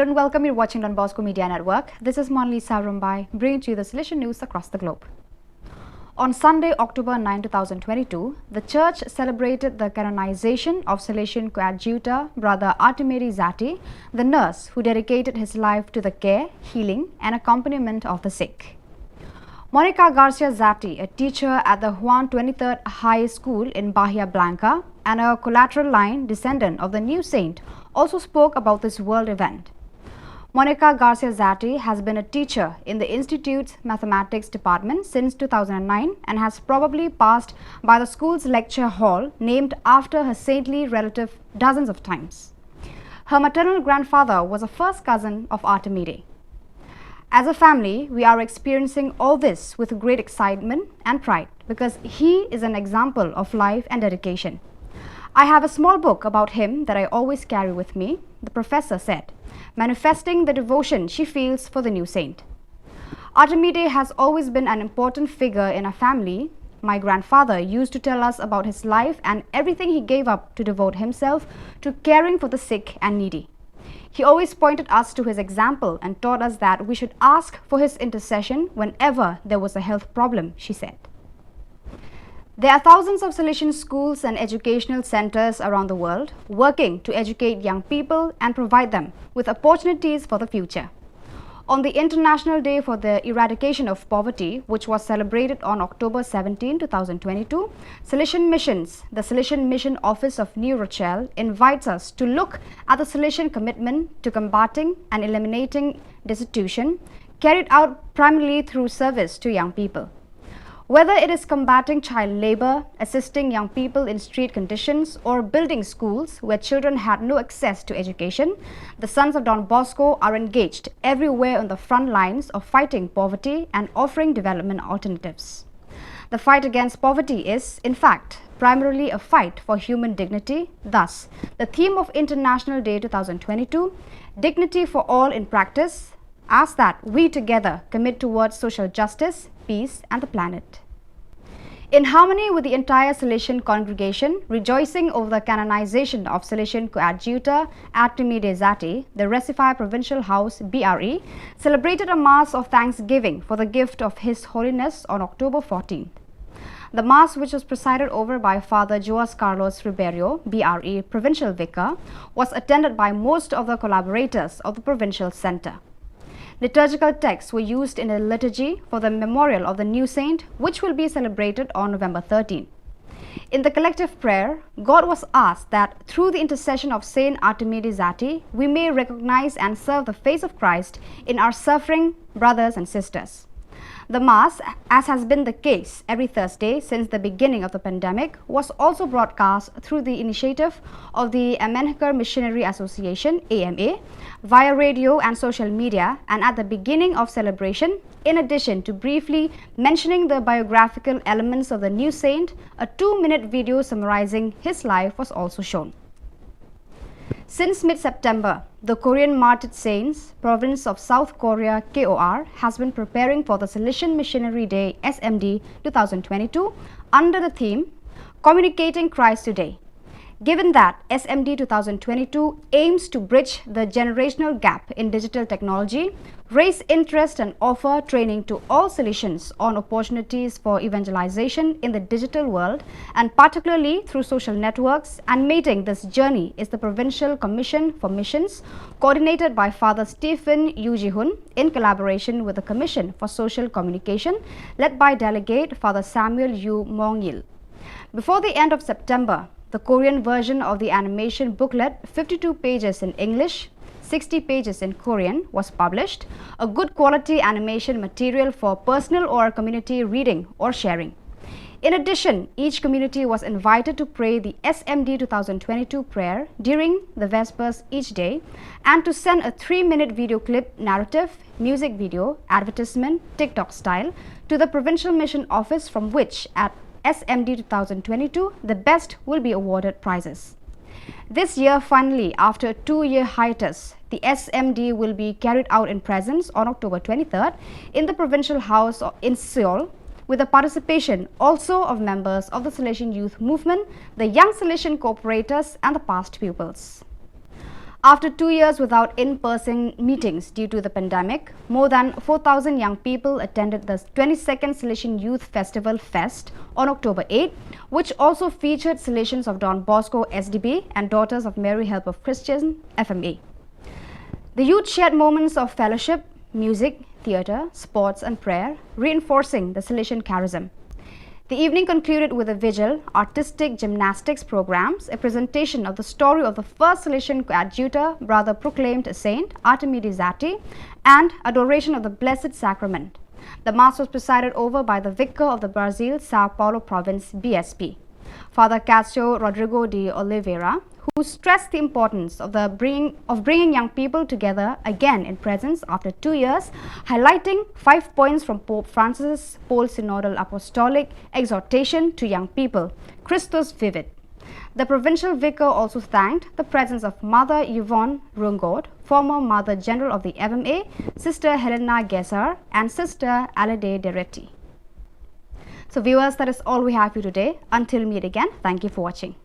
Hello and welcome. You're watching Don Bosco Media Network. This is Monalisa Rumbai, bringing to you the Salesian news across the globe. On Sunday, October 9, 2022, the church celebrated the canonization of Salesian coadjutor Brother Artemidi Zati, the nurse who dedicated his life to the care, healing and accompaniment of the sick. Monica Garcia Zati, a teacher at the Juan 23rd High School in Bahia Blanca and a collateral line descendant of the new saint, also spoke about this world event. Monica Garcia Zati has been a teacher in the Institute's mathematics department since 2009 and has probably passed by the school's lecture hall named after her saintly relative dozens of times. Her maternal grandfather was a first cousin of Artemidi. As a family, we are experiencing all this with great excitement and pride because he is an example of life and dedication. I have a small book about him that I always carry with me, the professor said, manifesting the devotion she feels for the new saint. Artemidi has always been an important figure in our family. My grandfather used to tell us about his life and everything he gave up to devote himself to caring for the sick and needy. He always pointed us to his example and taught us that we should ask for his intercession whenever there was a health problem, she said. There are thousands of Salesian schools and educational centers around the world working to educate young people and provide them with opportunities for the future. On the International Day for the Eradication of Poverty, which was celebrated on October 17, 2022, Salesian Missions, the Salesian Mission Office of New Rochelle, invites us to look at the Salesian commitment to combating and eliminating destitution, carried out primarily through service to young people. Whether it is combating child labor, assisting young people in street conditions, or building schools where children had no access to education, the Sons of Don Bosco are engaged everywhere on the front lines of fighting poverty and offering development alternatives. The fight against poverty is, in fact, primarily a fight for human dignity. Thus, the theme of International Day 2022, Dignity for All in Practice, asks that we together commit towards social justice, peace and the planet. In harmony with the entire Salesian congregation, rejoicing over the canonization of Salesian coadjutor Artemidi Zati, the Recife Provincial House BRE celebrated a Mass of Thanksgiving for the gift of His Holiness on October 14th. The Mass, which was presided over by Father Joas Carlos Ribeiro, BRE Provincial Vicar, was attended by most of the collaborators of the Provincial Centre. Liturgical texts were used in a liturgy for the memorial of the new saint, which will be celebrated on November 13. In the collective prayer, God was asked that through the intercession of Saint Artemidi Zati, we may recognize and serve the face of Christ in our suffering brothers and sisters. The Mass, as has been the case every Thursday since the beginning of the pandemic, was also broadcast through the initiative of the Amenhker Missionary Association, AMA, via radio and social media, and at the beginning of celebration, in addition to briefly mentioning the biographical elements of the new saint, a 2-minute video summarizing his life was also shown. Since mid-September, the Korean Martyred Saints province of South Korea KOR has been preparing for the Salesian Missionary Day SMD 2022 under the theme Communicating Christ Today. Given that SMD 2022 aims to bridge the generational gap in digital technology, raise interest and offer training to all Salesians on opportunities for evangelization in the digital world, and particularly through social networks, animating this journey is the Provincial Commission for Missions, coordinated by Father Stephen Yu Ji-hun in collaboration with the Commission for Social Communication, led by Delegate Father Samuel Yu Mong-il. Before the end of September, the Korean version of the animation booklet, 52 pages in English, 60 pages in Korean, was published, a good quality animation material for personal or community reading or sharing. In addition, each community was invited to pray the SMD 2022 prayer during the Vespers each day and to send a 3-minute video clip, narrative, music video, advertisement, TikTok style, to the Provincial Mission Office, from which at SMD 2022, the best will be awarded prizes. This year, finally, after a 2-year hiatus, the SMD will be carried out in presence on October 23rd in the Provincial House in Seoul, with the participation also of members of the Salesian Youth Movement, the young Salesian cooperators and the past pupils. After 2 years without in-person meetings due to the pandemic, more than 4,000 young people attended the 22nd Salesian Youth Festival Fest on October 8, which also featured Salesians of Don Bosco SDB and Daughters of Mary Help of Christian FMA. The youth shared moments of fellowship, music, theatre, sports and prayer, reinforcing the Salesian charism. The evening concluded with a vigil, artistic gymnastics programs, a presentation of the story of the first Salesian coadjutor, brother proclaimed a saint, Artemides Zati, and adoration of the Blessed Sacrament. The Mass was presided over by the Vicar of the Brazil, Sao Paulo Province, BSP, Father Cássio Rodrigo de Oliveira, who stressed the importance of bringing young people together again in presence after 2 years, highlighting 5 points from Pope Francis' Pole Synodal Apostolic exhortation to young people, Christus Vivit. The provincial vicar also thanked the presence of Mother Yvonne Rungod, former Mother General of the FMA, Sister Helena Gesar, and Sister Alide Deretti. So viewers, that is all we have for you today. Until we meet again, thank you for watching.